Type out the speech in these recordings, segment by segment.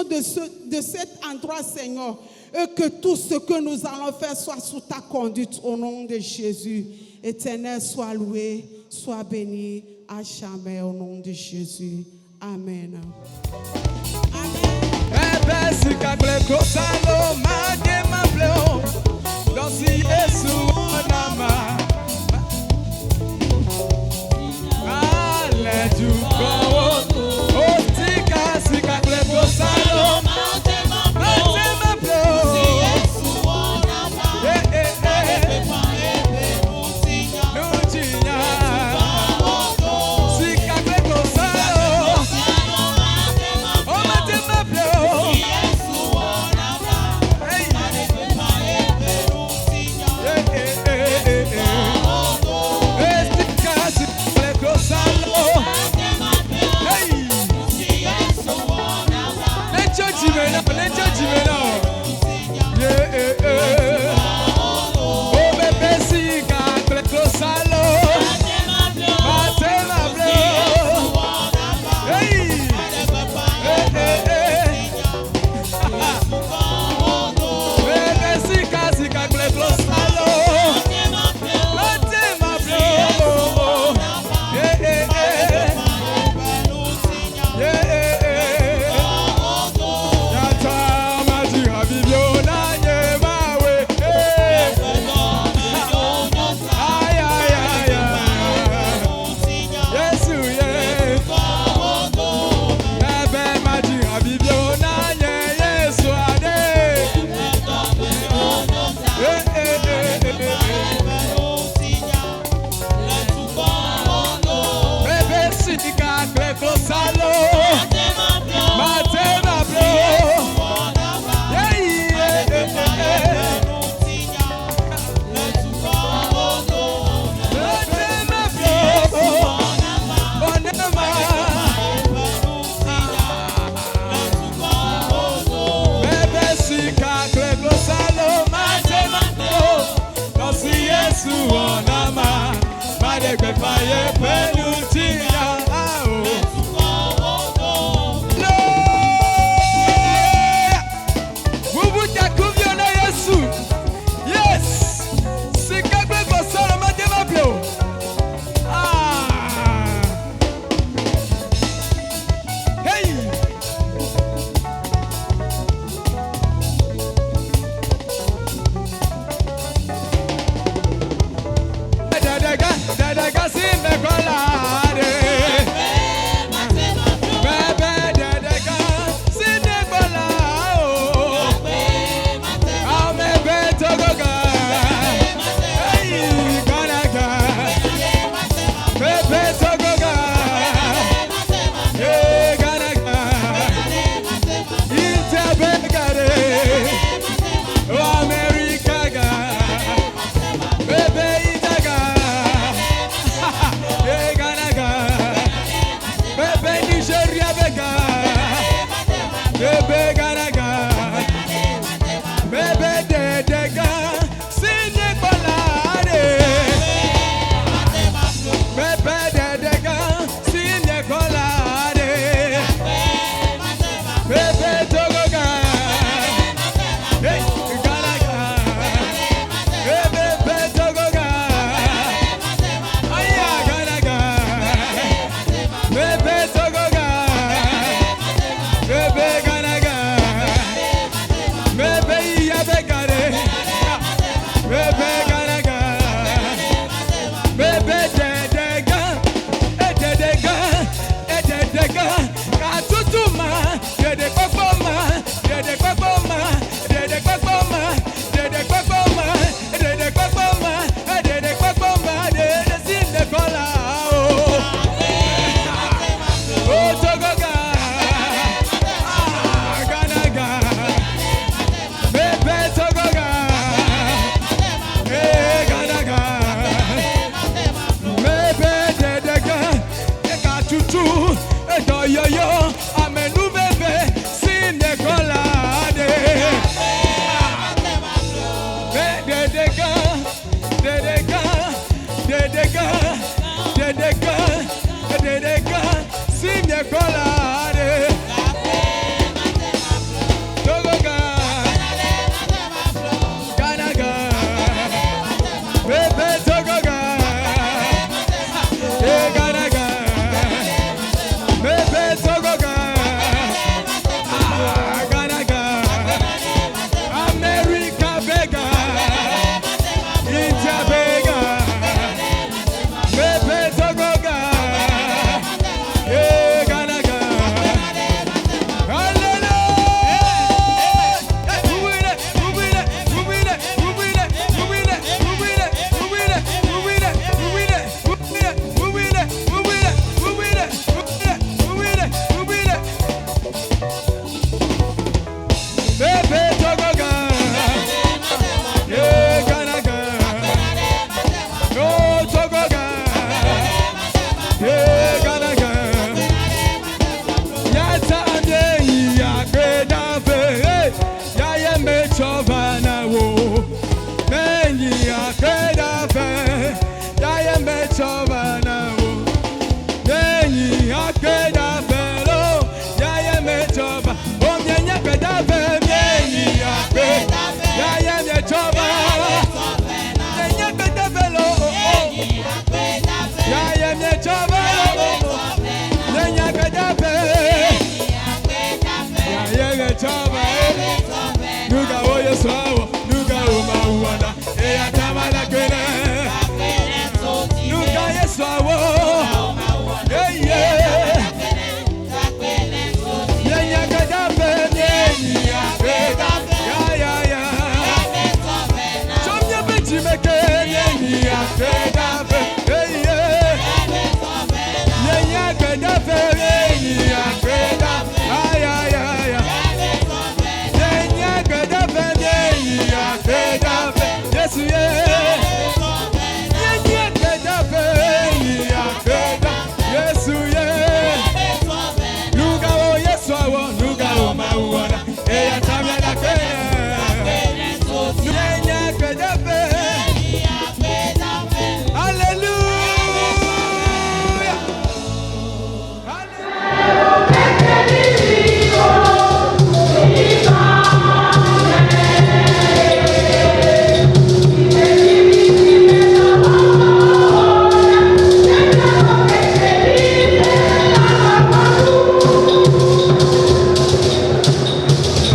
bénédiction de cet endroit, Seigneur. Et que tout ce que nous allons faire soit sous ta conduite au nom de Jésus. Éternel, sois loué, sois béni à jamais au nom de Jésus. Amen. Nuga o Yesu awo, nuga o mauana, eya tamala kwene. Nuga Yesu awo, yenya kadafe, yenya kadafe, ya. Chomya beti meke, yenya kadafe, yenya kadafe, yenya kadafe, ya. Yes, yeah. Yes, yeah. Nuga o Yesu awo, nuga o mauana, eya tamya na kwene. Yenya kadafe. Hallelujah.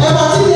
É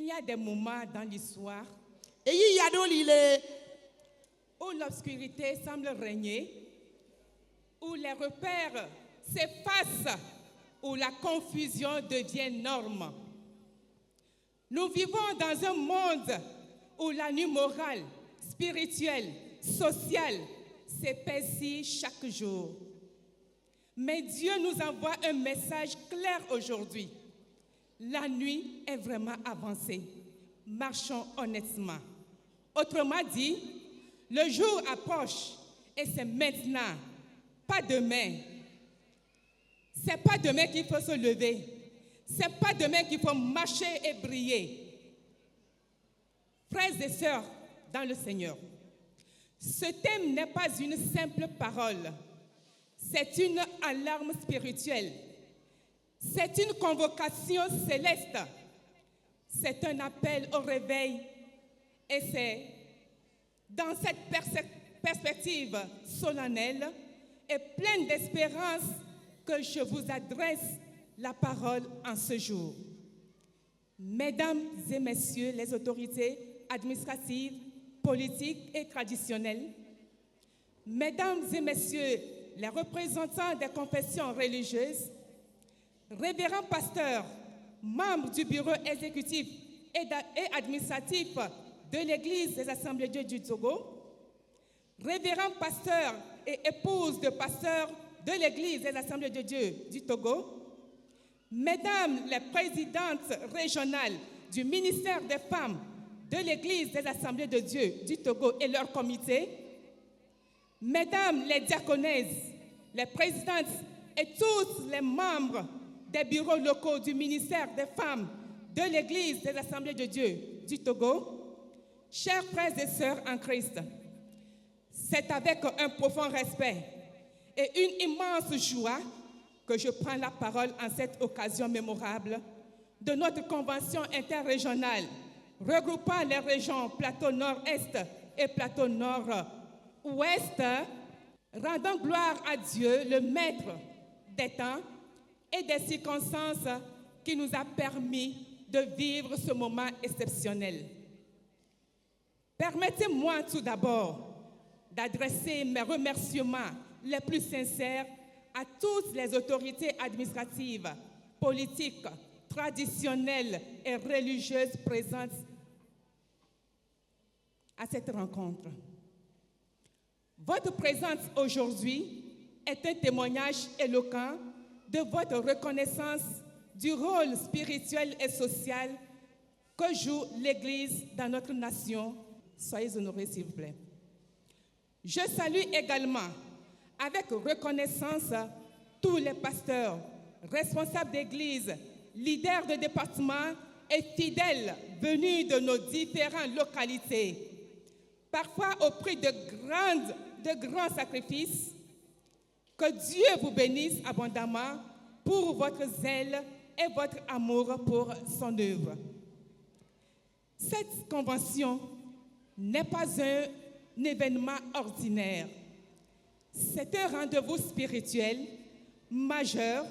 Il y a des moments dans l'histoire èyí ya ɖewo li le où l'obscurité semble régner, où les repères s'effacent, où la confusion devient norme. Nous vivons dans un monde où la nuit morale, spirituelle, sociale s'épaissit chaque jour. Mais Dieu nous envoie un message clair aujourd'hui. La nuit est vraiment avancée. Marchons honnêtement. Autrement dit, le jour approche et c'est maintenant, pas demain. C'est pas demain qu'il faut se lever. C'est pas demain qu'il faut marcher et briller. Frères et sœurs dans le Seigneur, ce thème n'est pas une simple parole. C'est une alarme spirituelle. C'est une convocation céleste. C'est un appel au réveil. Et c'est dans cette perspective solennelle et pleine d'espérance que je vous adresse la parole en ce jour. Mesdames et messieurs les autorités administratives, politiques et traditionnelles, mesdames et messieurs les représentants des confessions religieuses, révérends pasteurs, membres du bureau exécutif et administratif de l'Église des Assemblées de Dieu du Togo, révérends pasteurs et épouses de pasteurs de l'Église des Assemblées de Dieu du Togo, mesdames les présidentes régionales du ministère des femmes de l'Église des Assemblées de Dieu du Togo et leur comité, mesdames les diaconesses, les présidentes et tous les membres des bureaux locaux du ministère des femmes de l'Église des Assemblées de Dieu du Togo, chers frères et sœurs en Christ, c'est avec un profond respect et une immense joie que je prends la parole en cette occasion mémorable de notre convention interrégionale regroupant les régions Plateau Nord-Est et Plateau Nord-Ouest, rendant gloire à Dieu, le Maître des temps et des circonstances qui nous a permis de vivre ce moment exceptionnel. Permettez-moi tout d'abord d'adresser mes remerciements les plus sincères à toutes les autorités administratives, politiques, traditionnelles et religieuses présentes à cette rencontre. Votre présence aujourd'hui est un témoignage éloquent de votre reconnaissance du rôle spirituel et social que joue l'Église dans notre nation. Soyez honorés, s'il vous plaît. Je salue également avec reconnaissance tous les pasteurs, responsables d'église, leaders de département et fidèles venus de nos différentes localités, parfois au prix de grands sacrifices. Que Dieu vous bénisse abondamment pour votre zèle et votre amour pour son œuvre. Cette convention n'est pas un événement ordinaire. C'est un rendez-vous spirituel majeur,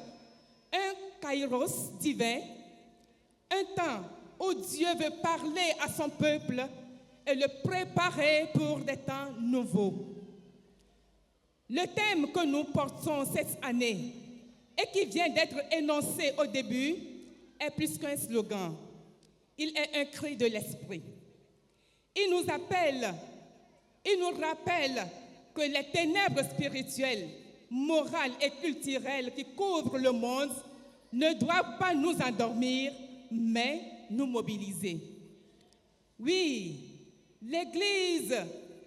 un kairos divin, un temps où Dieu veut parler à son peuple et le préparer pour des temps nouveaux. Le thème que nous portons cette année et qui vient d'être énoncé au début est plus qu'un slogan. Il est un cri de l'esprit. Il nous appelle, il nous rappelle que les ténèbres spirituelles, morales et culturelles qui couvrent le monde ne doivent pas nous endormir, mais nous mobiliser. Oui, l'Église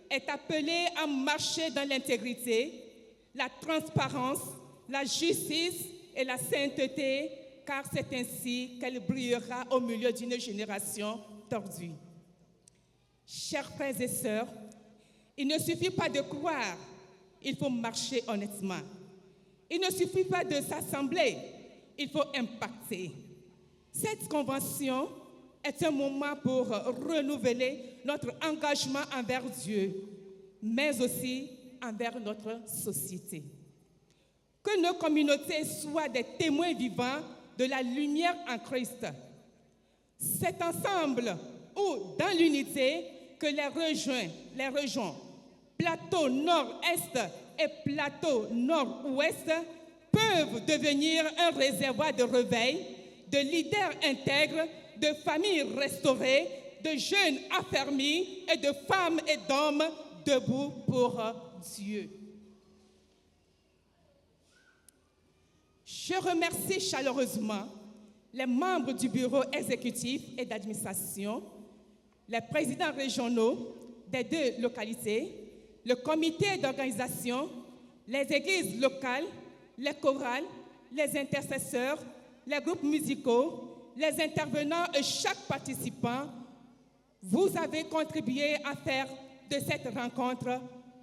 est appelée à marcher dans l'intégrité, la transparence, la justice et la sainteté, car c'est ainsi qu'elle brillera au milieu d'une génération tordue. Chers frères et sœurs, il ne suffit pas de croire, il faut marcher honnêtement. Il ne suffit pas de s'assembler, il faut impacter. Cette convention est un moment pour renouveler notre engagement envers Dieu, mais aussi envers notre société. Que nos communautés soient des témoins vivants de la lumière en Christ. C'est ensemble ou dans l'unité que les régions plateau nord-est et plateau nord-ouest peuvent devenir un réservoir de réveil, de leaders intègres, de familles restaurées, de jeunes affermis et de femmes et d'hommes debout pour Dieu. Je remercie chaleureusement les membres du bureau exécutif et d'administration, les présidents régionaux des 2 localités, le comité d'organisation, les églises locales, les chorales, les intercesseurs, les groupes musicaux, les intervenants et chaque participant. Vous avez contribué à faire de cette rencontre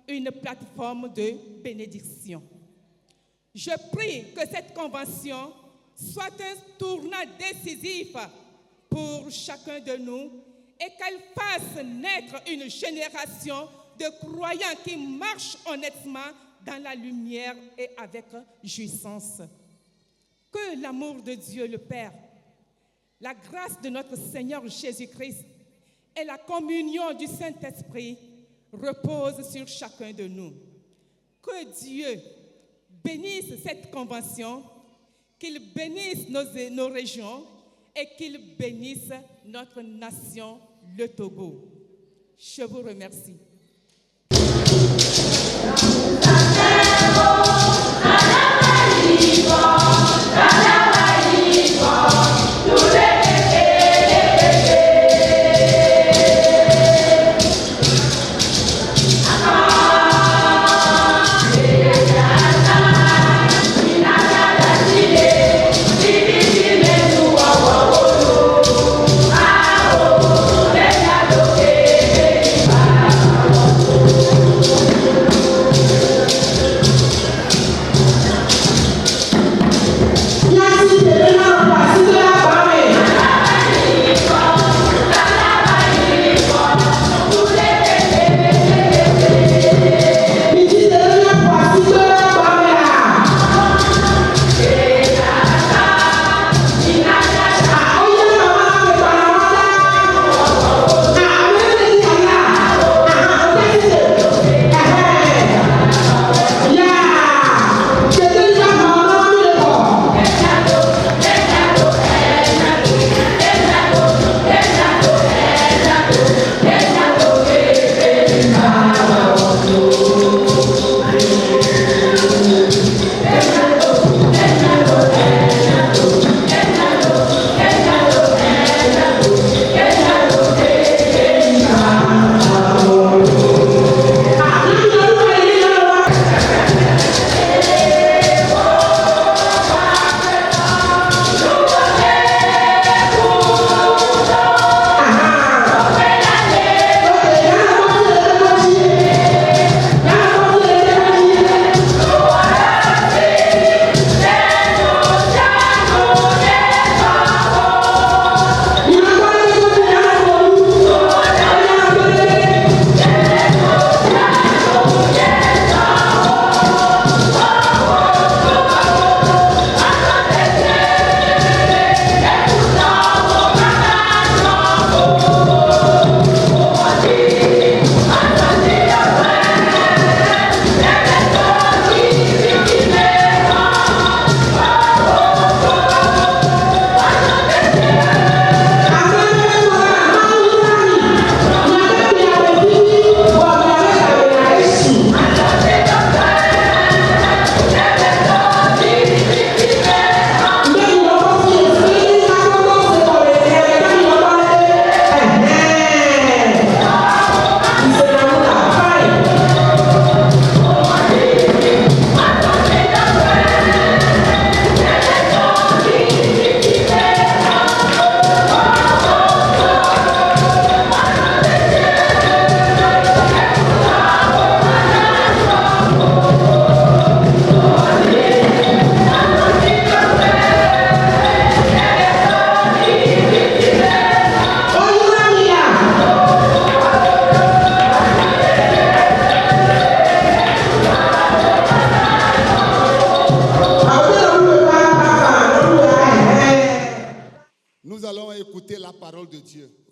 une plateforme de bénédiction. Je prie que cette convention soit un tournant décisif pour chacun de nous et qu'elle fasse naître une génération de croyants qui marchent honnêtement dans la lumière et avec jouissance. Que l'amour de Dieu le Père, la grâce de notre Seigneur Jésus-Christ et la communion du Saint-Esprit reposent sur chacun de nous. Que Dieu bénisse cette convention, qu'il bénisse nos régions et qu'il bénisse notre nation, le Togo. Je vous remercie.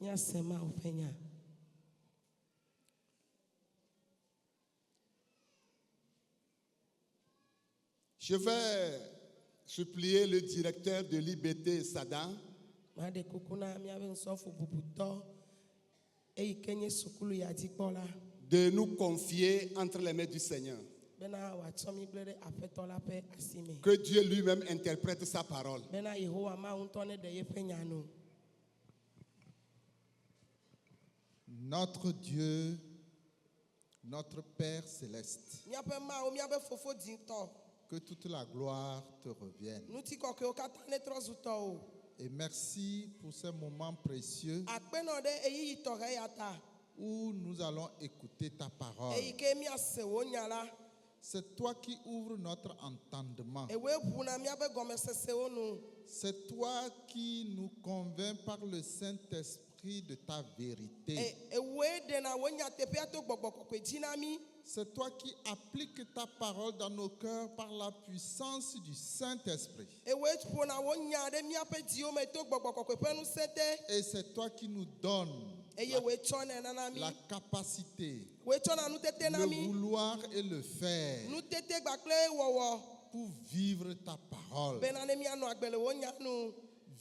Nyasema upenya. Je vais supplier le directeur de l'IBT Sada Made kukuna miabe nsofu bubuto. Eyi kenye sukulu ya dikbola. de nous confier entre les mains du Seigneur. Bena watsomi blede afetola pe asime. Que Dieu lui-même interprète sa parole. Bena Yehowa ma untone de yepenyano. Notre Dieu, notre Père céleste, Miabe ma o miabe fofo dinto. que toute la gloire te revienne. Nuti koke o katane trozuto o. Et merci pour ces moments précieux Akpeno de eyi itore yata. où nous allons écouter ta parole. Eyi ke mia se wo nyala. C'est toi qui ouvres notre entendement. Ewe puna miabe gome sese wo nu. C'est toi qui nous convainc par le Saint-Esprit de ta vérité. Ewe de na wo nya tepe ato gbogbo kokwe jinami. C'est toi qui appliques ta parole dans nos cœurs par la puissance du Saint-Esprit. Ewe puna wo nya de miape dio me to gbogbo kokwe penu sete. Et c'est toi qui nous donnes Eye we chone nanami. la capacité, We chona nu tete le nami. vouloir et le faire Nu tete gbakle wowo. pour vivre ta parole. Benane mia no agbele wo nya nu.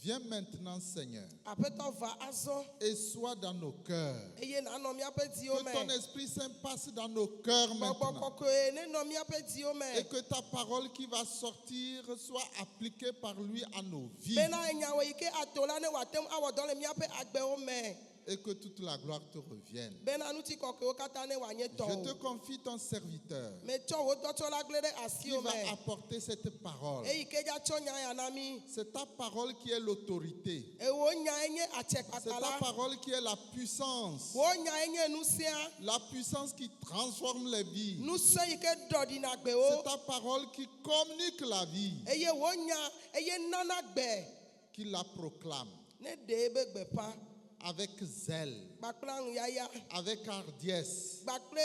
Viens maintenant, Seigneur, Apeto va azo. et sois dans nos cœurs. Eye na no miape dio Que me. ton Esprit Saint passe dans nos cœurs Gbogbo maintenant. kokwe ne no miape dio me. Et que ta parole qui va sortir soit appliquée par lui à nos vies. Bena enyawo ike atola ne watem awo dole miape agbe o me. Et que toute la gloire te revienne. Bena nuti koke o katane wanye to. Je te confie ton serviteur Me cho wo to cho la glede qui asio va me. apporter cette parole. Eyi ke ja cho nya ya nami. C'est ta parole qui est l'autorité. E wo nya enye C'est ta achekpatala. parole qui est la puissance. Wo nya enye nusia. La puissance qui transforme les vies. Nuse ike dodi na gbe C'est o. ta parole qui communique la vie, Eye wo nya eye nana gbe. qui la proclame Ne de be gbe pa. avec zèle, Gbakpla yaya. avec hardiesse, Gbakple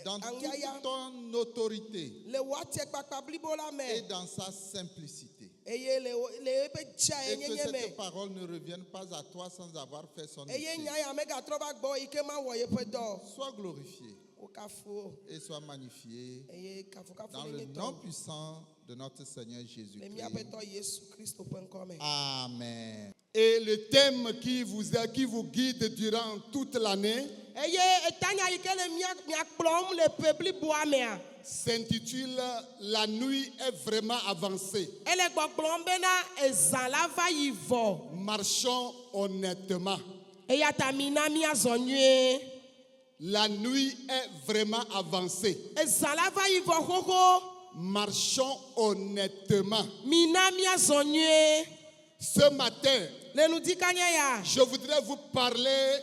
dans yaya. toute ton autorité Le wate kpakpa blibo la et me. dans sa simplicité. Eye le be cha Et que enye me. cette parole ne revienne pas à toi sans avoir fait son Eye effet. nya ya me ga troba gbo ike ma wo ye pe do. Sois glorifié O kafu. et sois magnifié Eye kafu dans ne le ne nom to. puissant de notre Seigneur Me Jésus-Christ. miape to Yesu Kristo pe nkome. Amen. Et le thème qui vous guide durant toute l'année Eye etanya ike le mia kplom le peuple boa mea. s'intitule La nuit est vraiment avancée. Ele gbogblom bena ezan la va yi vo. Marchons honnêtement. Eya ta mina mi azonye. La nuit est vraiment avancée. Ezan la va yi vo koko. Marchons honnêtement. Mina mi azonye. Ce matin, Le nous dit kanya ya. je voudrais vous parler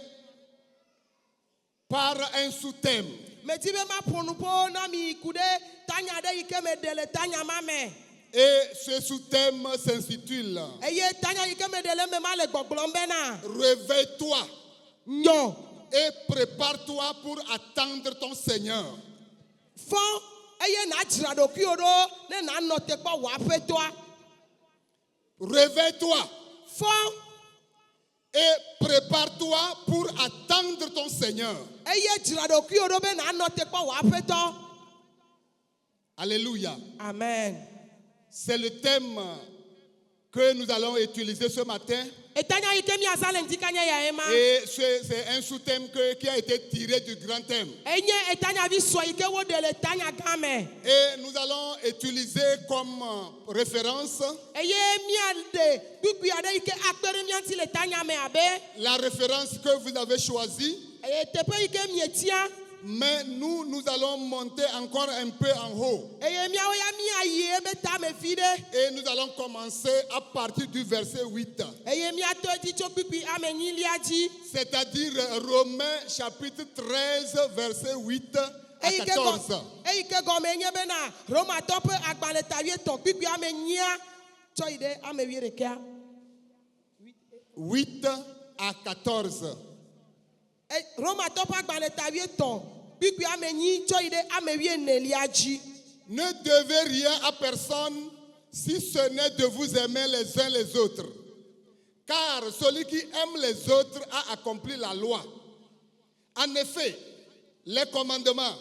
par un sous-thème. Me ti be ma ponu po na mi kude tanya de ike me dele tanya mame. Et ce sous-thème s'intitule Eye tanya ike me dele me ma le gbogblom bena. Réveille-toi Nyo. et prépare-toi pour attendre ton Seigneur. Fo eye na jira do ki odo ne na no te pa wa fe to. Réveille-toi Fo et prépare-toi pour attendre ton Seigneur. eye jira do ki odo be na no te pa wa fe to. Alléluia. Amen. C'est le thème que nous allons utiliser ce matin. Etanya ike mi azale ndi kanya ya ema. Et c'est un sous-thème qui a été tiré du grand thème. Enye etanya vi so ike wo de le tanya game. Et nous allons utiliser comme référence Eye mi ade gbigbi ade ike akpere mi anti le tanya me abe. la référence que vous avez choisie. Eye tepe ike mi etia. Mais nous allons monter encore un peu en haut. Eye mi awo ya mi ayi ebe ta me fide. Et nous allons commencer à partir du verset 8. Eye mi ato di cho gbigbi ame nyi liaji. C'est-à-dire Romains chapitre 13, verset 8 à 14. Eye ke go me nye bena Roma to pe agbale ta wie to gbigbi ame nyia. Cho ide ame wie rekia. 8 à 14. Roma to pe agbale ta wie to gbigbi ame nyi cho ide ame wie ne liaji. Ne devez rien à personne si ce n'est de vous aimer les uns les autres. Car celui qui aime les autres a accompli la loi. En effet, les commandements,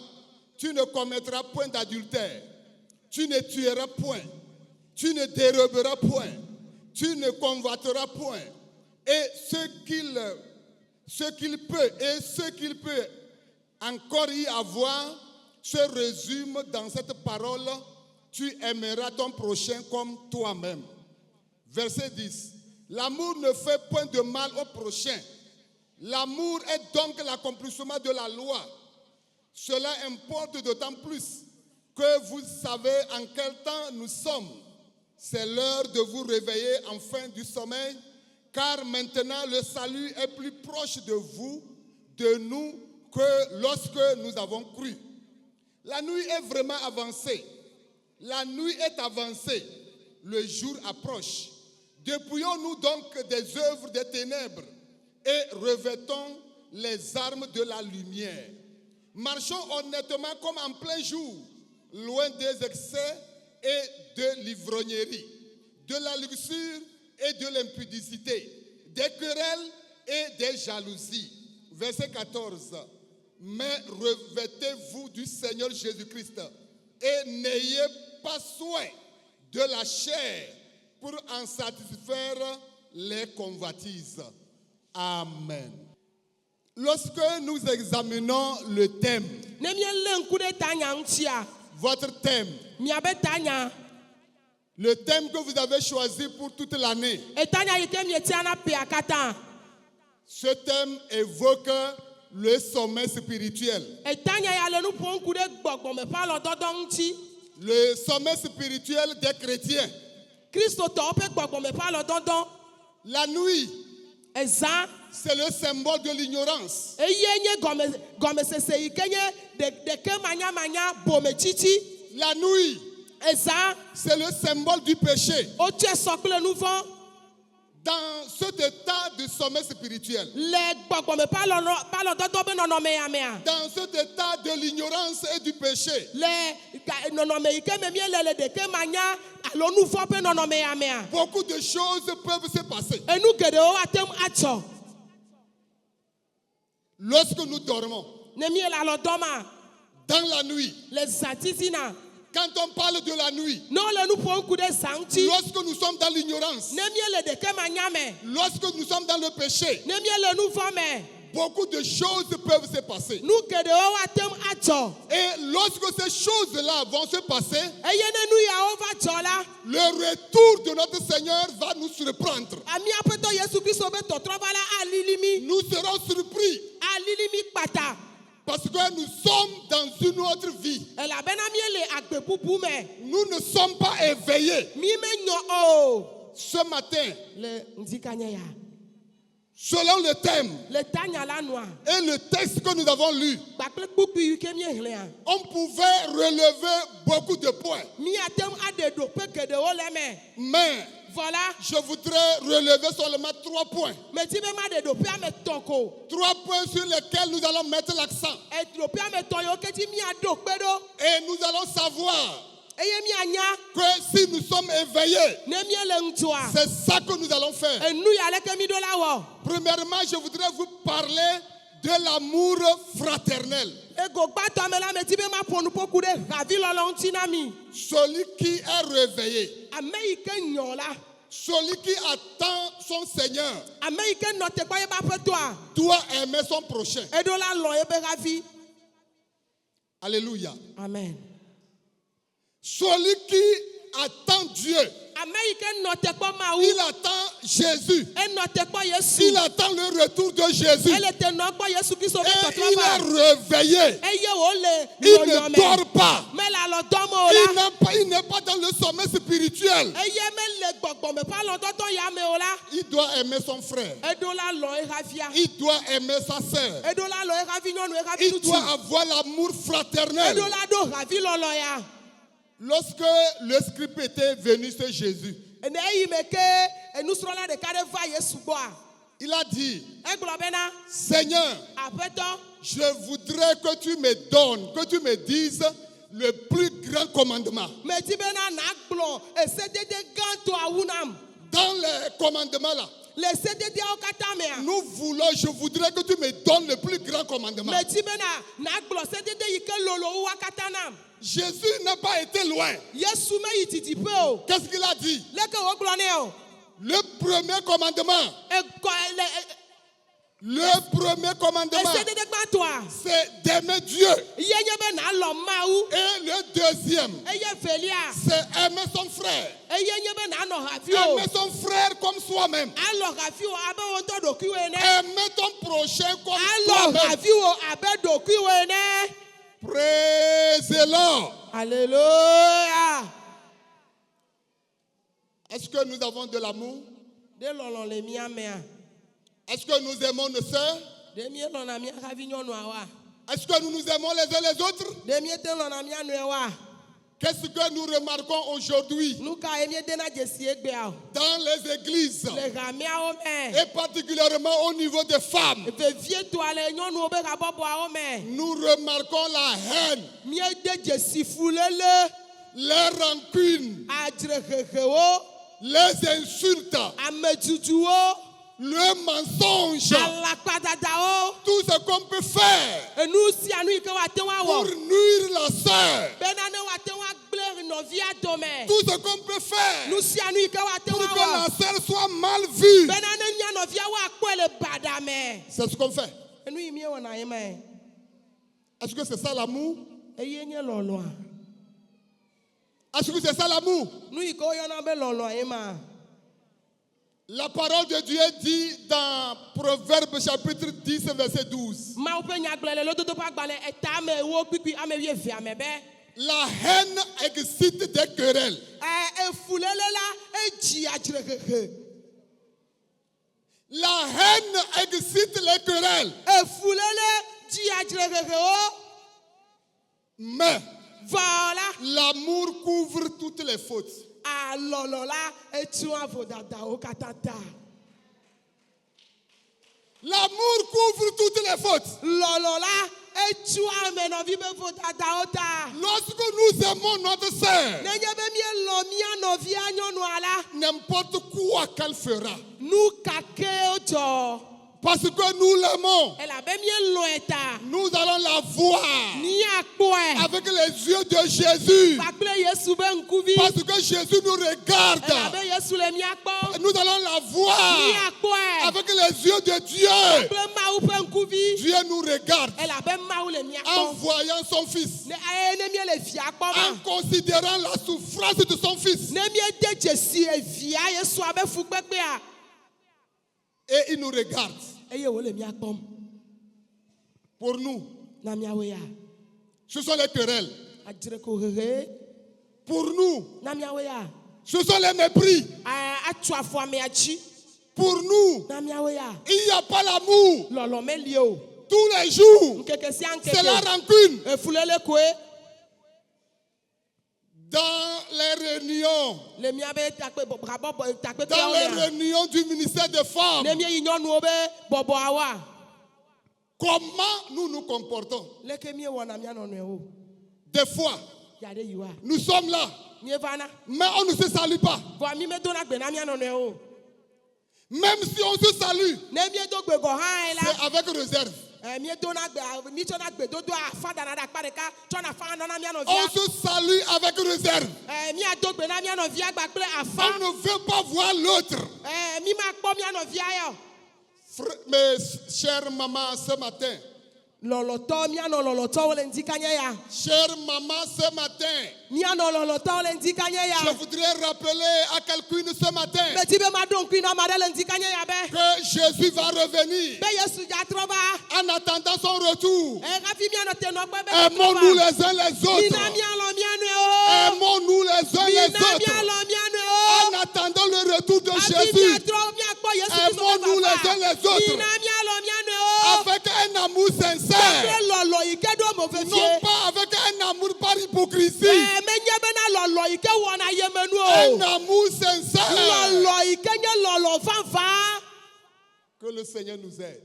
tu ne commettras point d'adultère, tu ne tueras point, tu ne déroberas point, tu ne convoiteras point. Et ce qu'il peut encore y avoir se résume dans cette parole: tu aimeras ton prochain comme toi-même. Verset 10. L'amour ne fait point de mal au prochain. L'amour est donc l'accomplissement de la loi. Cela importe d'autant plus que vous savez en quel temps nous sommes. C'est l'heure de vous réveiller enfin du sommeil, car maintenant le salut est plus proche de nous, que lorsque nous avons cru. La nuit est vraiment avancée. La nuit est avancée. Le jour approche. Dépouillons-nous donc des œuvres des ténèbres et revêtons les armes de la lumière. Marchons honnêtement comme en plein jour, loin des excès et de l'ivrognerie, de la luxure et de l'impudicité, des querelles et des jalousies. Verset 14. Mais revêtez-vous du Seigneur Jésus-Christ et n'ayez pas soin de la chair pour en satisfaire les convoitises. Amen. Lorsque nous examinons le thème, votre thème, le thème que vous avez choisi pour toute l'année, ce thème évoque le sommet spirituel. Le sommet spirituel des chrétiens. La nuit, c'est le symbole de l'ignorance. La nuit, c'est le symbole du péché. Dans cet état de sommeil spirituel, dans cet état de l'ignorance et du péché, beaucoup de choses peuvent se passer. Lorsque nous dormons, dans la nuit, quand on parle de la nuit, lorsque nous sommes dans l'ignorance, lorsque nous sommes dans le péché, beaucoup de choses peuvent se passer. Et lorsque ces choses-là vont se passer, le retour de notre Seigneur va nous surprendre. Nous serons surpris. Parce que nous sommes dans une autre vie. Nous ne sommes pas éveillés. Ce matin, selon le thème et le texte que nous avons lu, on pouvait relever beaucoup de points. Mais je voudrais relever seulement 3 points. 3 points sur lesquels nous allons mettre l'accent. Et nous allons savoir que si nous sommes éveillés, c'est ça que nous allons faire. Premièrement, je voudrais vous parler de l'amour fraternel. Celui qui est réveillé, celui qui attend son Seigneur, doit aimer son prochain. Alléluia. Amen. Celui qui attend Dieu, il attend Jésus. Il attend le retour de Jésus. Et il est réveillé. Il ne dort pas. Il n'est pas dans le sommeil spirituel. Il doit aimer son frère. Il doit aimer sa sœur. Il doit avoir l'amour fraternel. Lorsque le scribe était venu sur Jésus, il a dit: Seigneur, je voudrais que tu me donnes, que tu me dises le plus grand commandement. Dans les commandements là, Le CDD au katamea. Nous voulons, je voudrais que tu me donnes le plus grand commandement. Me tibena na glo CDD yike lolo wa katanam. Jésus n'a pas été loin. Yesu me yititi pe o. Qu'est-ce qu'il a dit? Leke wo glo ne o. Le premier commandement. Le premier commandement, c'est d'aimer Dieu. Et le deuxième, c'est aimer son frère. Aimer son frère comme soi-même. Aimer ton prochain comme toi-même. Praise the Lord. Alléluia. Est-ce que nous avons de l'amour? Est-ce que nous aimons nos sœurs? Est-ce que nous nous aimons les uns les autres? Qu'est-ce que nous remarquons aujourd'hui dans les églises et particulièrement au niveau des femmes? Nous remarquons la haine, les rancunes, les insultes, le mensonge, tout ce qu'on peut faire pour nuire la sœur, tout ce qu'on peut faire pour que la sœur soit mal vue, c'est ce qu'on fait. Est-ce que c'est ça l'amour? Est-ce que c'est ça l'amour? La parole de Dieu dit dans Proverbes chapitre 10 verset 12. La haine excite des querelles. La haine excite les querelles. Mais l'amour couvre toutes les fautes. L'amour couvre toutes les fautes. Lorsque nous aimons notre sœur, n'importe quoi qu'elle fera, parce que nous l'aimons, nous allons la voir avec les yeux de Jésus. Parce que Jésus nous regarde. Nous allons la voir avec les yeux de Dieu. Dieu nous regarde en voyant son fils, en considérant la souffrance de son fils. Et il nous regarde. Pour nous, ce sont les querelles. Pour nous, ce sont les mépris. Pour nous, il n'y a pas l'amour. Tous les jours, c'est la rancune. Dans les réunions du ministère des femmes, comment nous nous comportons? Des fois, nous sommes là, mais on ne se salue pas. Même si on se salue, c'est avec réserve. On se salue avec réserve. On ne veut pas voir l'autre. Mes chères mamans, ce matin, chère maman, ce matin, je voudrais rappeler à quelqu'un ce matin que Jésus va revenir. En attendant son retour, aimons-nous les uns les autres. Aimons-nous les uns les autres. En attendant le retour de Jésus, aimons-nous les uns les autres. Avec un amour sincère, non pas avec un amour par hypocrisie. Un amour sincère. Que le Seigneur nous aide.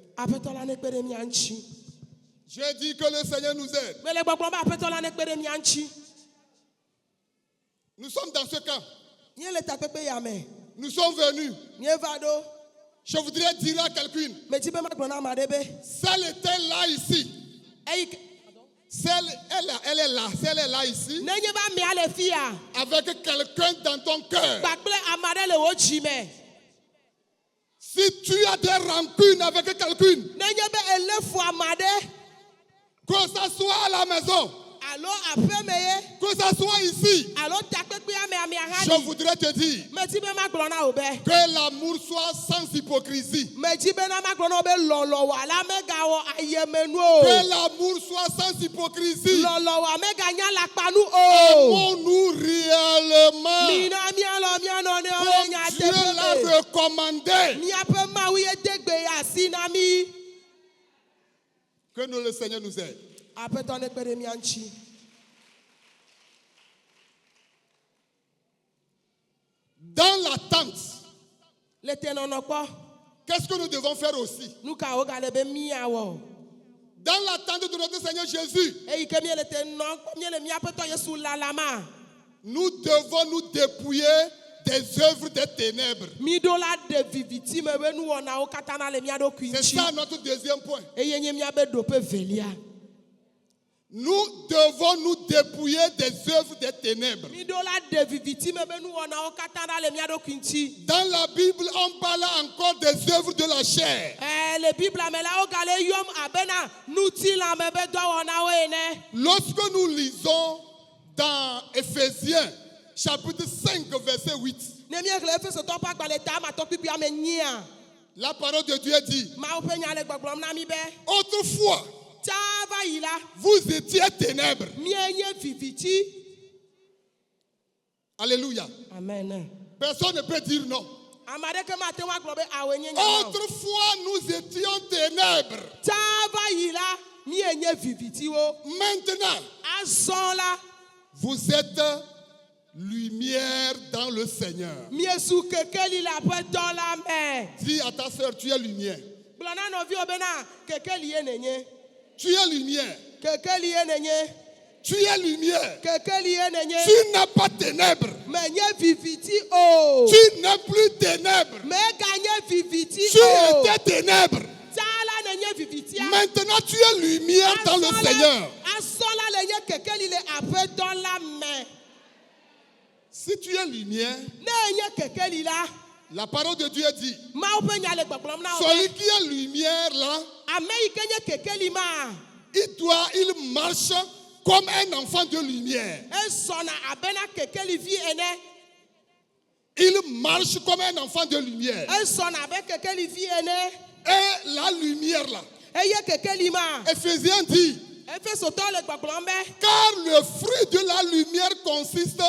J'ai dit que le Seigneur nous aide. Nous sommes dans ce camp. Nous sommes venus. Je voudrais dire à quelqu'un, Medzi be magblɔ na ame aɖe be. celle était là ici. Eyi ke Elle est là. Celle est là ici. nenye be amea le fi ya. Avec quelqu'un dans ton cœur. Kpakple ame aɖe le wo dzi me. Si tu as des rancunes avec quelqu'un, Nenye be ele fu ame aɖe. que ça soit à la maison, Alo aƒe me ye. que ça soit ici, Alo takpekpea me amea hã je li. voudrais te dire Medzi be magblɔ na wo be. que l'amour soit sans hypocrisie. Medzi be na magblɔ na wo be lɔlɔ wala megawɔ ayemenu o. Que l'amour soit sans hypocrisie. Lɔlɔ wa meganya lakpanu o. Aimons-nous réellement Mina mialɔ mianɔ ne wo comme nya Dieu teƒe l'a me. recommandé. Miaƒe Mawu ye de gbe ya asi na mi. Que nous, le Seigneur nous aide. Aƒetɔ ne kpe ɖe mia ŋuti. Dans l'attente, Le tenɔnɔ kpɔ. qu'est-ce que nous devons faire aussi? Nu ka wo gale be miawɔ. Dans l'attente de notre Seigneur Jésus, Eyi ke miele tenɔ kpɔ miele miaƒetɔ Yesu lalama. nous devons nous dépouiller des œuvres des ténèbres. Mi ɖo la ɖe viviti me be nuwɔnawo katã na le mia ɖokui C'est ŋuti. ça notre deuxième point. Eye nye miabe ɖoƒe velia. Nous devons nous dépouiller des œuvres des ténèbres. Mi ɖo la ɖe viviti me be nuwɔnawo katã na le mia ɖokui ŋuti. Dans la Bible, on parle encore des œuvres de la chair. Le Biblia me la wo gale yɔm abena nutilame be dɔwɔnawo ene. Lorsque nous lisons dans Éphésiens, chapitre 5, verset 8, Ne miexlẽ Efesotɔwo ƒe agbalẽ ta amatɔ kpikpia me nyia. la parole de Dieu dit, Mawu ƒe nya le gbɔgblɔm na mi be. autrefois, Tsa va yi la. vous étiez ténèbres. Mienye viviti. Alléluia. Amen. Personne ne peut dire non. Ame aɖeke mate ŋu agblɔ be awoe nye nya ma o. Autrefois, nous étions ténèbres. Tsa va yi la. Mienye vivitiwo. Maintenant, Azɔ la. vous êtes lumière dans le Seigneur. Miesu kekeli le aƒetɔ la me. Dis à ta soeur, tu es lumière. Gblɔ na nɔviwo bena kekeli ye nenye. Tu es lumière. Kekeli ye nenye. Tu es lumière. Kekeli ye nenye. Tu n'es pas ténèbres. Menye viviti o. Tu n'es plus ténèbres. Meganye viviti Tu o. étais ténèbres. Tsala nenye vivitia. Maintenant, tu es lumière dans le Seigneur. Asɔla le nye kekeli le aƒetɔ la me. Si tu es lumière, Ne nye kekeli la. la parole de Dieu dit, Mawu ƒe nya le gbɔgblɔm na wo celui be. qui est lumière là, Ame yi ke nye kekeli ma. il marche comme un enfant de lumière. Esɔna abena kekeli vi ene. Il marche comme un enfant de lumière. Esɔna abe kekeli vi ene. Et la lumière là, Eye kekeli ma. Éphésiens dit, Efesotɔ le gbɔgblɔm be. car le fruit de la lumière consiste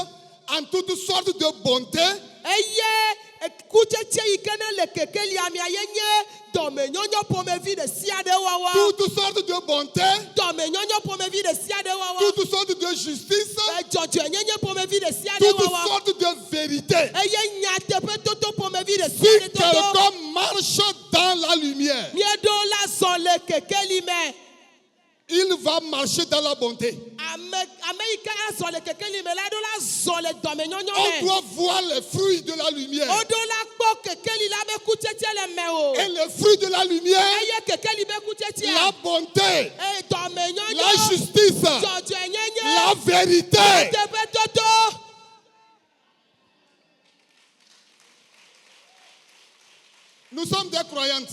en toutes sortes de bonté, Eye kutsetse yi ke ne le kekelia mia ye nye dɔmenyɔnyɔ ƒomevi ɖe sia ɖe wɔwɔ. toutes sortes de bonté, Dɔmenyɔnyɔ ƒomevi ɖe sia ɖe wɔwɔ. toutes sortes de justice, Dzɔdzɔenyenye ƒomevi ɖe sia ɖe toutes wɔwɔ. sortes de vérité. Eye nyateƒetoto ƒomevi ɖe Si sia ɖe toto. quelqu'un marche dans la lumière, Mieɖo la zɔ le kekeli me. il va marcher dans la bonté. Ame yi ke azɔ le kekeli me la ɖo la zɔ le dɔmenyɔnyɔ On me. doit voir les fruits de la lumière. Woɖo la kpɔ kekeli la be kutsetse le me o. Et les fruits de la lumière, Eye kekeli be la kutsetsia. bonté, Eye dɔmenyɔnyɔ. la justice, Dzɔdzɔenyenye. la vérité. Teƒetoto. Nous sommes des croyantes.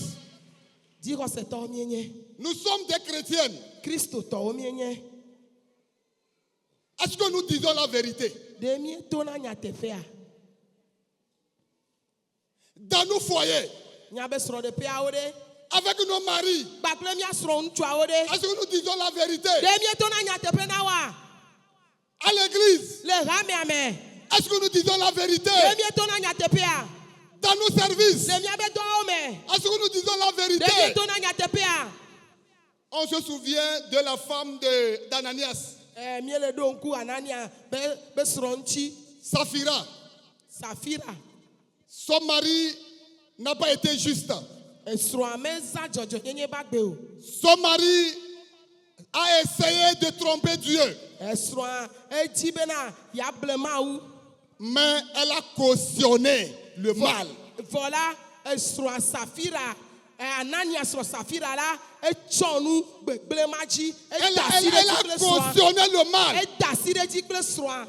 Dzixɔsetɔwo mienye. Nous sommes des chrétiennes. Kristotɔwo mienye. Est-ce que nous disons la vérité? Ɖe mietona nyateƒea. Dans nos foyers, Miabe srɔ̃ɖeƒeawo ɖe. avec nos maris, Kpakple mia srɔ̃ŋutsuawo ɖe. est-ce que nous disons la vérité? Ɖe mietona nyateƒe na wa. À l'église, Le hamea me. est-ce que nous disons la vérité? Ɖe mietona nyateƒea. Dans nos services, Le miabe dɔwo me. est-ce que nous disons la Ɖe vérité? mietona nyateƒea. On se souvient de la femme d'Ananias, Miele ɖo ŋku Anania be srɔ̃ŋutsi. Saphira. Safira. Son mari n'a pas été juste. Esrɔ̃a meza dzɔdzɔnyenye ba gbe o. Son mari a essayé de tromper Dieu, Esrɔ̃a edi bena yeable Mawu. mais elle a cautionné le mal. Vɔ la Esrɔ̃ Safira, Anania srɔ̃ Safira la, etsɔ nu gbegblẽ ma dzi, Elle, eda asi ɖe elle dzi a kple srɔ̃a. cautionné le mal. Eda asi ɖe dzi kple srɔ̃a.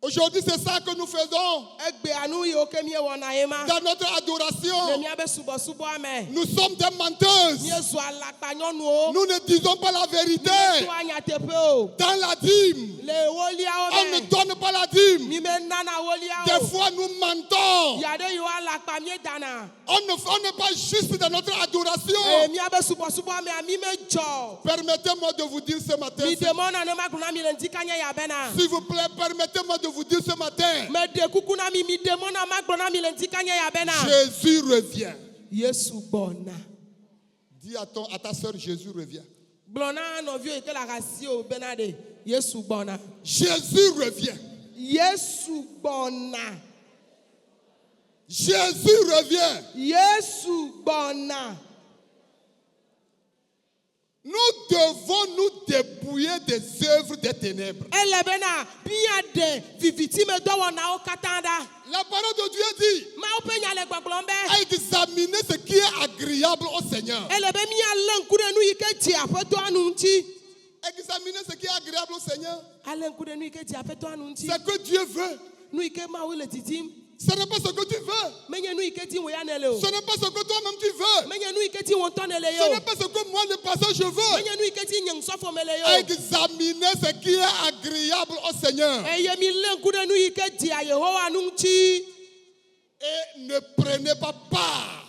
Aujourd'hui, c'est ça que nous faisons Egbea nu yiwo ke míewɔna ye ma. dans notre Le adoration. míabe subɔsubɔa me. Nous sommes des menteuses. Míezu alakpa nyɔnuwo. Nous ne disons pas la vérité. Míetoa nyateƒe o. Dans la dîme, Le ewoliawo on ne me. donne pas la dîme. Mímenana ewoliawo. Des fois, nous mentons. Yaɖe yiwo alakpa míedana. On n'est pas juste dans notre Eye adoration. míabe subɔsubɔa mea mi medzɔ. Permettez-moi de vous dire ce matin. Mi de mɔ nane magblɔ na mi le ŋdi kanya yabena. S'il vous plaît, permettez-moi de vous dire ce matin. Meɖe kuku na mi de mɔ na magblɔ na mi le ŋdi kanya yabena. Jésus revient. Yesu gbɔna. Dis à ta soeur, Jésus revient. Gblɔ na nɔviwo yi ke le ahasi o bena ɖe Yesu gbɔna. Jésus revient. Yesu gbɔna. Jésus revient. Yesu gbɔna. Nous devons nous dépouiller des œuvres des ténèbres. Ele bena míaɖe vivitime dɔwɔnawo katã ɖa. La parole de Dieu dit, Mawu ƒe nya le gbɔgblɔm be. examinez ce qui est agréable au Seigneur. Ele be míalé ŋku ɖe nu yi ke dze aƒetɔa nu ŋuti. Examinez ce qui est agréable au Seigneur. Alé ŋku ɖe nu yi ke dze aƒetɔa nu ŋuti. C'est que Dieu veut. Nu yi ke Mawu le didim. Ce n'est pas ce que tu veux. Menye nu yi ke dim wò ya ne le o. Ce n'est pas ce que toi-même tu veux. Menye nu yi ke dim wò ŋutɔ ne le Ce ye n'est o. pas ce que moi, le pasteur, je veux. Menye nu yi ke dim nye ŋusɔfo me le ye o. Examinez ce qui est agréable au Seigneur. Eye mi lé ŋku ɖe nu yi ke dzea Yehowa nu ŋuti. Et ne prenez pas part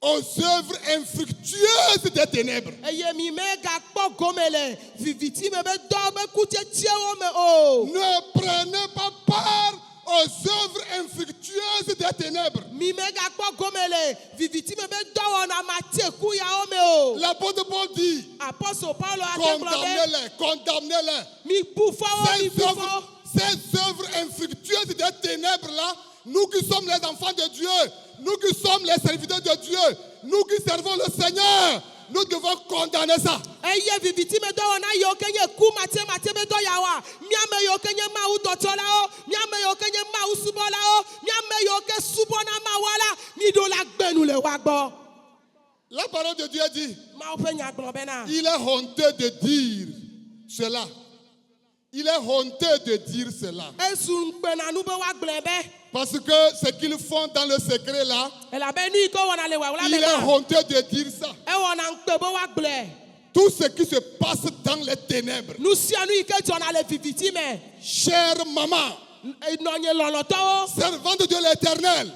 aux œuvres infructueuses des ténèbres. Eye mi megakpɔ gome le vivitime be dɔ be kutsetsewo me o. Ne prenez pas part aux œuvres infructueuses des ténèbres. Mi megakpɔ gome le vivitime be dɔwɔna matseku yawo me o. L'apôtre Paul dit, Apɔstol Paulo ate gblɔ be condamnez-les, condamnez-les. mi bu fɔwo mi bu fɔ. Ces œuvres infructueuses des ténèbres-là, nous qui sommes les enfants de Dieu, nous qui sommes les serviteurs de Dieu, nous qui servons le Seigneur, nous devons condamner ça. Eye vivitime dɔwɔna yiwo ke nye ku matsemate be dɔyawoa, míame yiwo ke nye Mawu dɔtsɔlawo, míame yiwo ke nye Mawu subɔlawo, míame yiwo ke subɔna Mawua la, miɖo la gbenu le wa gbɔ. La parole de Dieu dit, Mawu ƒe nya gblɔ bena. il est honteux de dire cela. Il est honteux de dire cela. Esu ŋukpenanu be woagblɔe be. Parce que ce qu'ils font dans le secret là, Elabe nu yi ke wɔna le wawula il me est la. honteux de dire ça. Ewɔna ŋukpe be woagblɔe. Tout ce qui se passe dans les ténèbres. Nu sia nu yi ke dzɔna le vivitime. Chère maman, Nɔnye lɔlɔtɔwo. servante de l'Éternel,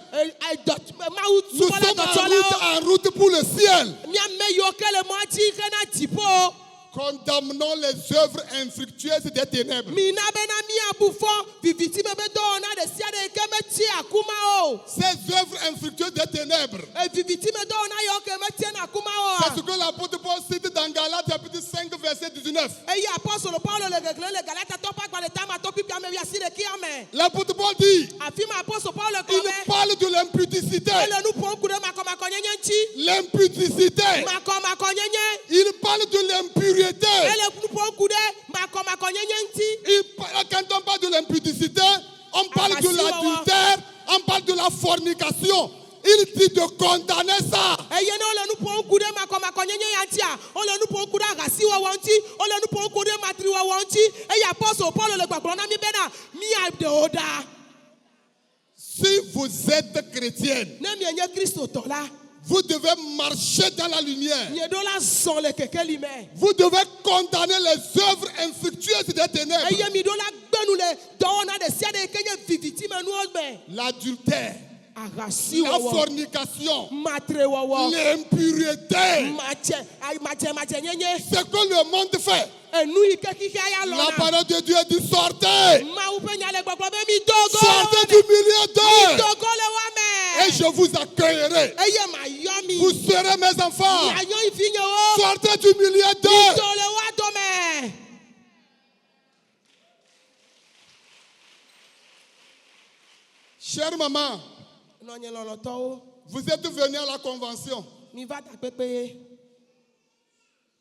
Mawu nous subɔla sommes dɔtsɔlawo. en route pour le ciel. Míame yiwo ke le mɔa dzi hena dziƒo. Condamnons les œuvres infructueuses des ténèbres. Mina bena miabu fɔ vivitime be dɔwɔna ɖe sia ɖe yi ke metie akuma o. Ces œuvres infructueuses des ténèbres. Vivitime dɔwɔna yiwo ke metiena akuma C'est ce o. que l'apôtre Paul cite dans Galates chapitre 5 verset 19. Eye apɔstolo Paulo le gegle le Galatatɔwo ƒe agbalẽ tame atɔ kpikpi ame wiasi ɖekea me. L'apôtre Paul dit, Afi ma apɔstolo Paulo il gblɔ be. parle de l'impudicité. Ele nu ƒom ku ɖe makɔmakɔnyenye ŋuti. L'impudicité. Makɔmakɔnyenye. Il parle de l'impureté. Ele nu ƒom ku ɖe makɔmakɔnyenye ŋuti. Quand on parle de l'impudicité, on parle de Akasiwawa. l'adultère, on parle de la fornication. Il dit de condamner ça. Eye ne wole nu ƒom ku ɖe makɔmakɔnyenye ya ŋutia, wole nu ƒom ku ɖe ahasiwɔwɔ ŋuti, wole nu ƒom ku ɖe matriwɔwɔ ŋuti. Eye apɔstolo Paulo le gbɔgblɔm na mi bena míaɖewo ɖa. Si vous êtes chrétienne, Ne mienye kristotɔ la, vous devez marcher dans la lumière. mieɖo la zɔ le kekeli me. Vous devez condamner les œuvres infructueuses des ténèbres. Eye miɖo la gbenu le dɔwɔna ɖe sia ɖe yi ke nye vivitime nuwo me. L'adultère, la Ahasiwɔwɔ, fornication, matrewɔwɔ, l'impureté. madzenyenye, Ce que le monde fait. enu yi ke xixia ya La lɔna. parole de Dieu dit sortez. Mawu ƒe nya le gbɔgblɔ be mi dogo. Sortez du milieu d'eux. Dogo le wa Et me. je vous accueillerai. Eye mayɔ mi. Vous serez mes enfants. Mianyɔ ivinyewo. Sortez du milieu Do d'eux. le wa dome. Chère maman, Nɔnye lɔlɔtɔwo, vous êtes venus à la convention. mi va takpekpe ye.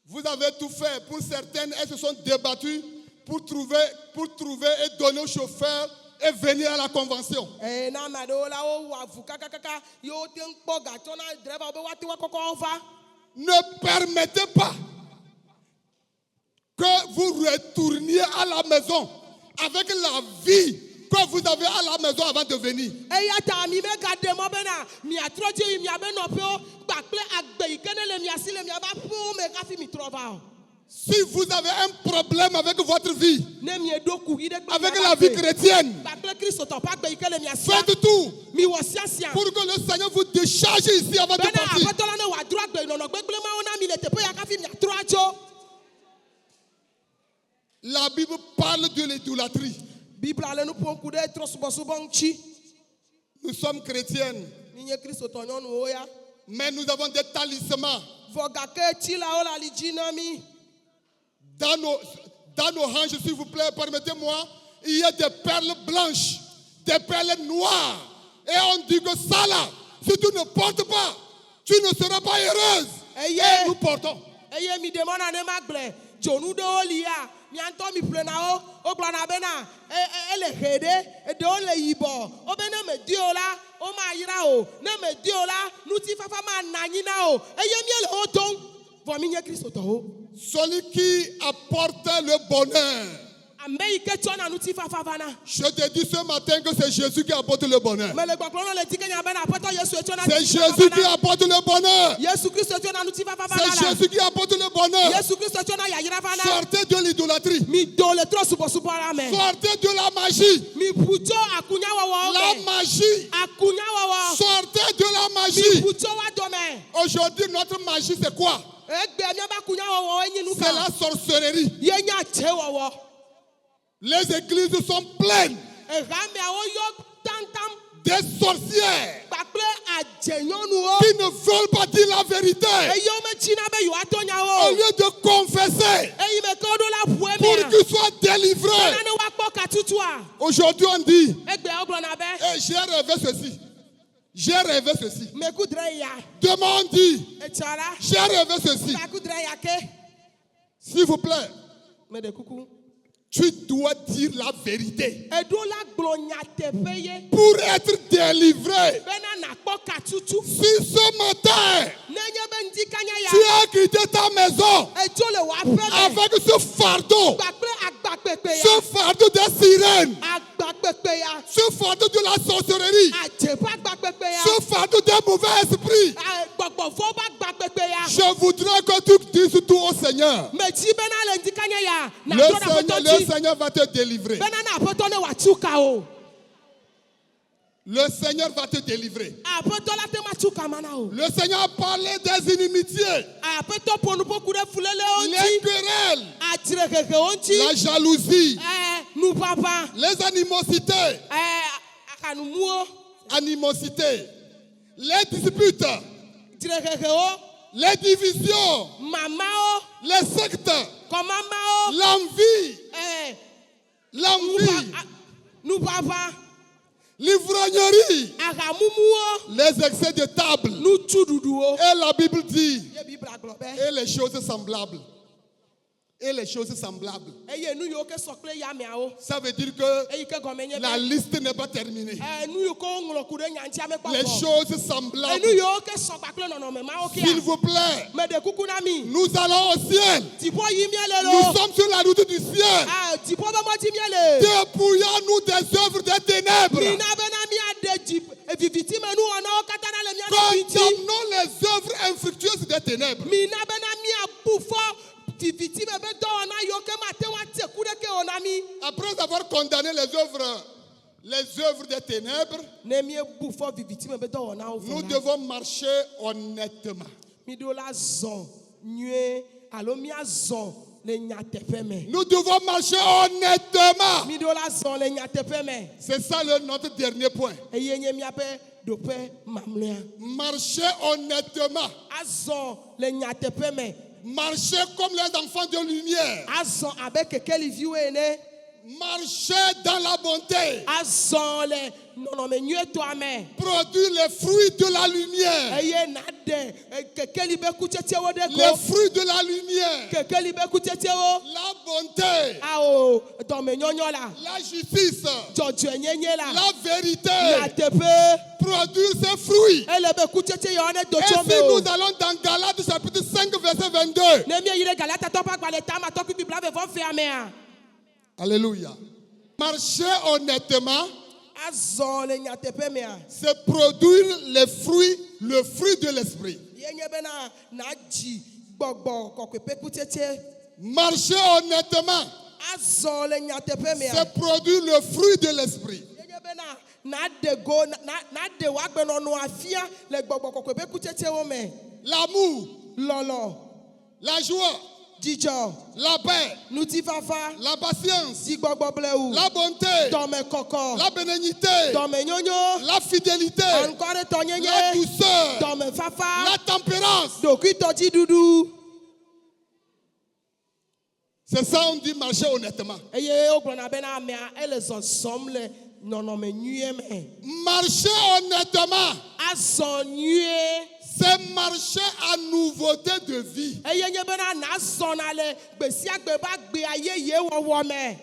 Vous avez tout fait. Pour certaines, elles se sont débattues pour trouver et donner au chauffeur et venir à la convention. Na ame aɖewo la wowɔ avu kakakaka ye wote ŋu kpɔ gatsɔ na drɛva be woate ŋu akɔkɔ va. Ne permettez pas que vous retourniez à la maison avec la vie que vous avez à la maison avant de venir. Eya ta mi megade mɔ bena miatrɔ dzi yi miabe nɔƒewo kpakple agbe yi ke ne le mia si le miaba ƒewo me kafi mi trɔ va o. Si vous avez un problème avec votre vie, Ne mieɖo kuhi ɖe kple avec miabe la vie agbe, chrétienne, kpakple kristotɔ ƒe agbe yi ke le mia si faites tout miwɔ siasia. pour que le Seigneur vous décharge ici avant de Bena partir. aƒetɔ la ne wòadrɔ agbe nɔnɔ gbegblẽ mawo na mi le teƒe ya kafi miatrɔ atso. La Bible parle de l'idolâtrie. Bibla le nu ƒom ku ɖe trɔsubɔsubɔ ŋuti. Nous sommes chrétiennes, Minye kristotɔ nyɔnuwo ya. mais nous avons des talismans Vɔ gake tsilawo le ali dzi na mi. dans nos hanches, s'il vous plaît, permettez-moi. Il y a des perles blanches, des perles noires. Et on dit que ça là, si tu ne portes pas, tu ne seras pas heureuse. Eye. Et nous portons. Eye mi demɔna ne ma gblẽ dzonu ɖewo li ya miantɔ mi ƒlena wo wogblɔna bena ele he ɖe eɖewo le yibɔ wobe ne medi o la womayra o ne medi o la ŋutifafa mana anyi na o eye míele wo dom vɔ mi nye kristotɔwo. Celui qui apporte le bonheur. Ame yi ke tsɔna ŋutifafa vana. Je te dis ce matin que c'est Jésus qui apporte le bonheur. Mele gbɔgblɔm le ti ke nya bena aƒetɔ Yesu tsɔna C'est ŋutifafa Jésus qui vana. apporte le bonheur. Yesu Kristo tsɔna ŋutifafa C'est vana la. Jésus qui apporte le bonheur. Yesu Kristo tsɔna yayra vana. Sortez de l'idolâtrie. Mi do le trɔ subɔsubɔ la me. Sortez de la magie. Mi ƒu tso akunyawɔwɔwo La me. magie. Akunyawɔwɔ. Sortez de la Mi magie. ƒu tso wa dɔme. Aujourd'hui, notre magie, c'est quoi? Egbe miaba akunyawɔwɔwo enyi nu C'est la kan. sorcellerie. Ye nya dzewɔwɔ. Les églises sont pleines Ehameawo yɔ tantam des sorcières kpakple adzenyɔnuwo. qui ne veulent pas dire la vérité. Eye wometsina be yewoatɔ Au nyawo. lieu de confesser Eyi me ke woɖo la ƒue pour mea. qu'ils soient délivrés. Bena ne woakpɔ katutua. Aujourd'hui, on dit, Egbea wogblɔna be. eh, j'ai rêvé ceci. J'ai rêvé ceci. Mekudre ya. Demain, on dit, Etsɔ la. j'ai rêvé ceci. Takudre ya ke. S'il vous plaît, Me de kuku. tu dois dire la vérité Eɖo la gblɔ nyateƒe ye. pour être délivré. Bena nakpɔ katutu. Si ce matin, Nenye be ŋdi kanya tu ya. as quitté ta maison Edzo le wò aƒe me. avec ce fardeau, Kpakple agbakpekpe ya. ce fardeau des sirènes, Agbakpekpe ya. ce fardeau de la sorcellerie, Adzeƒe agbakpekpe ya. ce fardeau des mauvais esprits, Gbɔgbɔvɔ ƒe agbakpekpe ya. je voudrais que tu dises tout au Seigneur. Medzi bena le ŋdi kanya ya. Le Natrɔ ɖe Seigneur, aƒetɔ le dzi. Seigneur va te délivrer. Bena na aƒetɔ ne wòatsu ka o. Le Seigneur va te délivrer. Aƒetɔ la te matsu ka ma na o. Le Seigneur a parlé des inimitiés, Aƒetɔ ƒo nu ƒo ku ɖe fulelewo les ŋuti. querelles, Adzrehehewo ŋuti. la jalousie, Nuƒaƒã. les animosités, Ahanumuwo. animosités, les disputes, Dzrehehewo. les divisions, Mamawo. les sectes, Kɔmamawo. l'envie, Nuƒaƒã. l'ivrognerie, Ahamumuwo. les excès de table. Nutsuɖuɖuwo. Et la Bible dit, Ye Bibla gblɔ be. et les choses semblables. Et les choses semblables. Eye nu yiwo ke sɔ kple yameawo. Ça veut dire que Eyi ke gɔme nye la be. liste n'est pas terminée. Nu yiwo ke woŋlɔ ku ɖe nya ŋuti ame kpɔ Les vɔ. choses Nu semblables. yiwo ke sɔ kpakple nɔnɔme mawo S'il kea. vous plaît, Meɖe kuku na mi. nous allons au ciel. Dziƒo yi míele Nous lo. sommes sur la route du ciel. Dziƒo be mɔdzi míele. Dépouillons-nous des œuvres des ténèbres. Mina bena míaɖe vivitime nuwɔnawo katã na le mía ɖokui ŋuti. Condamnons les œuvres infructueuses des ténèbres. Mina bena míabu fɔ vivitime be dɔwɔna yiwo ke mate ŋu ate ku ɖeke o na mi. Après avoir condamné les œuvres des ténèbres, Ne míebu fɔ vivitime be dɔwɔnawo nous vɔ la. devons marcher honnêtement. Miɖo la zɔ nyuie alo míazɔ le nyateƒe me. Nous devons marcher honnêtement. Miɖo la zɔ le nyateƒe me. C'est ça notre dernier point. Eye nye míaƒe ɖoƒe mamlɛa. Marcher honnêtement. Azɔ le nyateƒe me. Marcher comme les enfants de lumière. Azɔ abe kekeliviwo ene. Marcher dans la bonté. azɔ le nɔnɔme nyuietɔa me. Produire les fruits de la lumière. Eye naɖe kekeli be kutsetsewo ɖe Les go. fruits de la lumière. Kekeli be kutsetsewo. La bonté. Ao dɔmenyɔnyɔ la. La justice. Dzɔdzɔenyenye la. La vérité. Nyateƒe. Produire ces fruits. Ele be kutsetse yawo ne do Et tso si me o. nous allons dans Galates chapitre 5 verset 22. Ne míeyi ɖe Galatatɔwo ƒe agbalẽ tame atɔkui bibla vevɔvea mea. Alléluia. Marcher honnêtement, Azɔ le nyateƒe mea. c'est produire les fruits, le fruit de l'esprit. Yenye bena nadzi gbɔgbɔ kɔkɔeƒe kutsetse. Marcher honnêtement, Azɔ le nyateƒe mea. c'est produire le fruit de l'esprit. Yenye bena naɖe go naɖe wo agbenɔnɔ afia le gbɔgbɔ kɔkɔeƒe kutsetsewo me. L'amour, Lɔlɔ, la joie, dzidzɔ, la paix, ŋutifafa, la patience, dzigbɔgbɔ blewu, la bonté, dɔmekɔkɔ, la bénignité, dɔmenyonyo, la fidélité, aŋkɔɖetɔnyenye, la douceur, dɔmefafa, la tempérance. ɖokuitɔdziɖuɖu. C'est ça on dit marcher honnêtement. Eye wogblɔna bena amea ele zɔzɔm le nɔnɔme nyuie me. Marcher honnêtement, Azɔ nyuie. c'est marcher à nouveauté de vie. Eye nye bena nazɔna le gbe sia gbe be agbea yeye wɔwɔ me.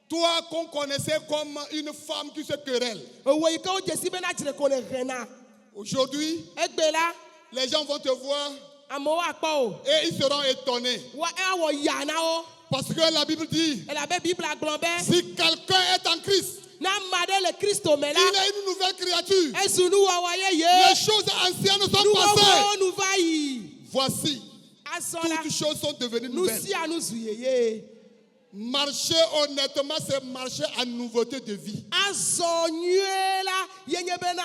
Toi qu'on connaissait comme une femme qui se querelle. Ewo yi ke wodze si bena dzreko le hena. Aujourd'hui, Egbe la, les gens vont te voir amewo akpɔ o. et ils seront étonnés. Wa awɔ ya na wo. Parce que la Bible dit, Elabe Bibla gblɔ be si quelqu'un est en Christ, na ame aɖe le Kristo me il la, est une nouvelle créature. ezu nuwɔwɔ Les yeye. choses anciennes sont passées. Nuwɔwɔwo nu va yi. Voici, Azɔ la, toutes choses sont devenues nu nouvelles. sia nu zu yeye. Marcher honnêtement, c'est marcher à nouveauté de vie. Azɔ nyuie la, yenye bena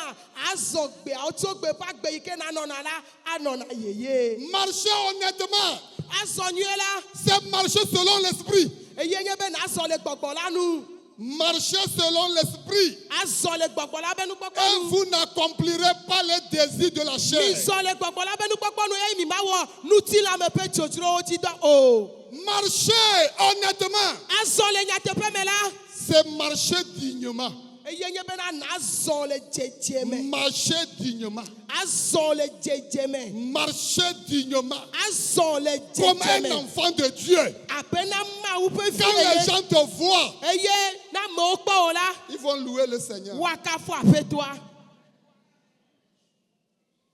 azɔ gbeawo tso gbe ƒe agbe yi ke nanɔna la anɔna yeye. Marcher honnêtement, Azɔ nyuie la, c'est marcher selon l'esprit. yenye bena azɔ le gbɔgbɔ la nu. Marcher selon l'esprit. Azɔ le gbɔgbɔ la be nukpɔkpɔ Et nu. vous n'accomplirez pas les désirs de la chair. Mizɔ le gbɔgbɔ la be nukpɔkpɔ nu eye mi ma wɔ nutilame ƒe dzodzrowo dzi dɔ o. Marcher honnêtement, Azɔ le nyateƒe me la, c'est marcher dignement. yenye bena nazɔ le dzedzeme. Marcher dignement. Azɔ le dzedzeme. Marcher dignement. Azɔ le Comme un dzedzeme. enfant de Dieu. Abe na Mawu ƒe vi Quand les eye. gens te voient, Eye na amewo kpɔ o la, ils vont louer le Seigneur. woakafu aƒetɔa.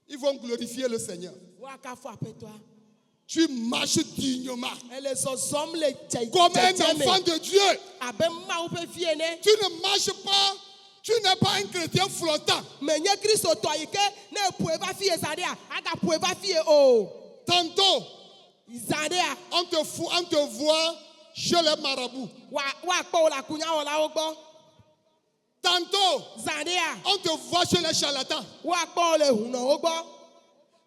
Ils vont glorifier le Seigneur. Woakafu aƒetɔa. Tu marches dignement. Ele zɔzɔm le Comme un dzedzeme. enfant de Dieu. Abe Mawu ƒe vi ene. Tu ne marches pas. Tu n'es pas un chrétien flottant. Menye kristotɔ yi ke ne eƒoe va fie zã ɖea, agaƒoe va fie o. Tantôt, Zã ɖea, on te voit chez les marabouts. woakpɔ wo le akunyawɔlawo gbɔ. Tantôt, Zã ɖea, on te voit chez les charlatans. woakpɔ wo le hunɔwo gbɔ.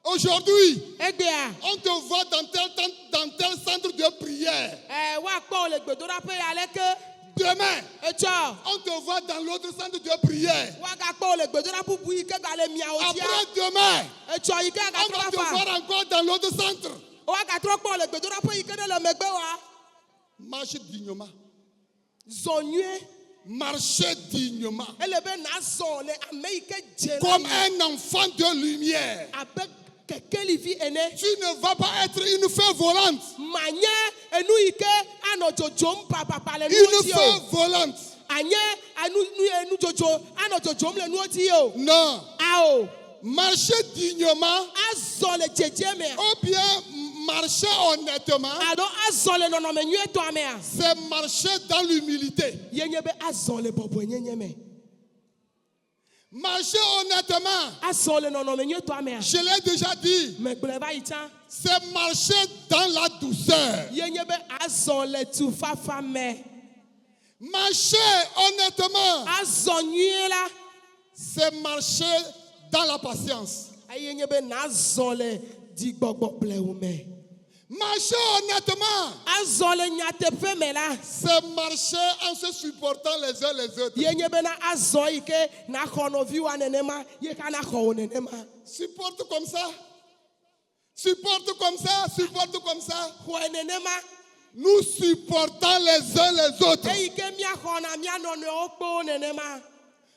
Aujourd'hui, Egbea, on te voit dans tel centre de prière. woakpɔ wo le gbedoɖaƒe ya leke. Demain, Etsɔ, on te voit dans l'autre centre de prière. woagakpɔ wo le gbedoɖa bubu yi ke gale miawo dzia. Après-demain, Etsɔ yi ke on va agatrɔ te va. voir encore dans l'autre centre. Woagatrɔ kpɔ wo le gbedoɖaƒe yi ke ne le megbe wa. Marche dignement. Zɔ nyuie. Marchez dignement. Ele be nazɔ le ame yi ke dze Comme la me. un enfant de lumière. Abe kekelivi ene. Tu ne vas pas être une fée volante. Manye enu yi ke anɔ dzodzom papapa le nuwo Une dzi fée o. volante. Anye enu dzodzo anɔ dzodzom le nuwo dzi o. Non. Ao. Marchez dignement Azɔ le dzedze mea. ou bien marcher honnêtement. Alo azɔ le nɔnɔme nyuietɔa mea. C'est marcher dans l'humilité. Yenye be azɔ le bɔbɔenyenye me. Marcher honnêtement. Azɔ le nɔnɔme nyuietɔa mea. Je l'ai déjà dit. Megblɔe va yi tsã. C'est marcher dans la douceur. Yenye be azɔ le tufafa me. Marcher honnêtement. Azɔ nyuie la. C'est marcher dans la patience. Yenye be nazɔ le dzigbɔgbɔ blewu me. Marcher honnêtement. Azɔ le nyateƒe me la. C'est marcher en se supportant les uns les autres. Yenye be na azɔ yi ke naxɔ nɔviwa nenema, ye ka naxɔ wo nenema. Supporte comme ça. Supporte comme ça. Supporte comme ça. Xɔe nenema. nous supportant les uns les autres. eyi ke míaxɔna mía nɔnɔewo kpewo nenema.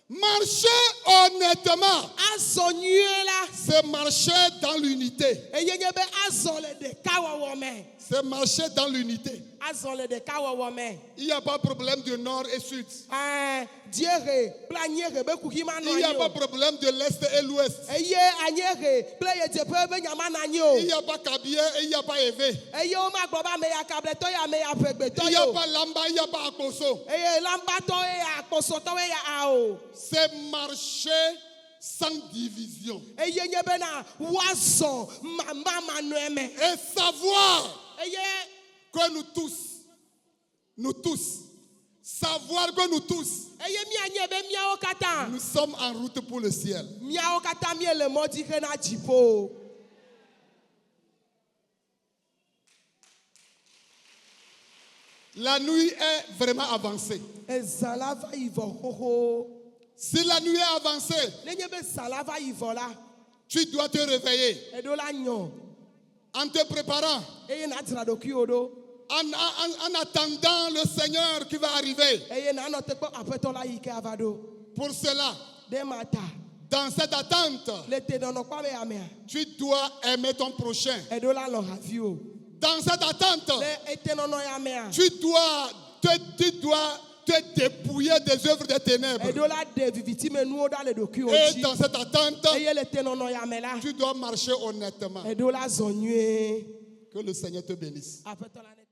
Marcher honnêtement, Azɔ nyuie la, c'est marcher dans l'unité. eye nye be azɔ le ɖekawɔwɔ me. C'est marcher dans l'unité. Azɔ le ɖekawɔwɔ me. Il n'y a pas de problème de nord et sud. Dziehe kple anyiehe be kuxi ma nɔ Il n'y a anyi pas o. de problème de l'est et l'ouest. Eye anyiehe kple yedzeƒe be nyama nɔ anyi o. Il n'y a pas Kabylie et il n'y a pas Évé. Eye womagbɔ be ame ya kabletɔ ye ame ya ƒegbetɔ Il n'y ye a o. pas Lamba, il n'y a pas Akposo. Eye lambatɔ ye ya akpɔsɔtɔ ye ya a o. C'est marcher sans division. Eye nye bena woazɔ manɔe me. Et savoir Eye que nous tous, savoir que nous tous, eye mianye be miawo katã. nous sommes en route pour le ciel. Miawo katã miele mɔ dzi hena dziƒo. La nuit est vraiment avancée. Ezã la va yi vɔ xoxo. Si la nuit est avancée, Nenye be zã la va yi vɔ la, tu dois te réveiller eɖo la nyɔ. en te préparant, Eye nadzra ɖokuiwo ɖo. en attendant le Seigneur qui va arriver. Eye nanɔ te kpɔ aƒetɔ la yi ke ava ɖo. Pour cela, Ɖe ma ta. dans cette attente, Le tenɔnɔkpa be amea. tu dois aimer ton prochain. Eɖo la lɔ haviwo. Dans cette attente, Le etenɔnɔ ya mea. tu dois te dépouiller des œuvres des ténèbres. Eɖo la ɖe vivitime nuwo ɖa le ɖokuiwo Et dzi. dans cette attente, Eye le tenɔnɔ ya me la. tu dois marcher honnêtement. Eɖo la zɔ nyuie. Que le Seigneur te bénisse. Aƒetɔ la ne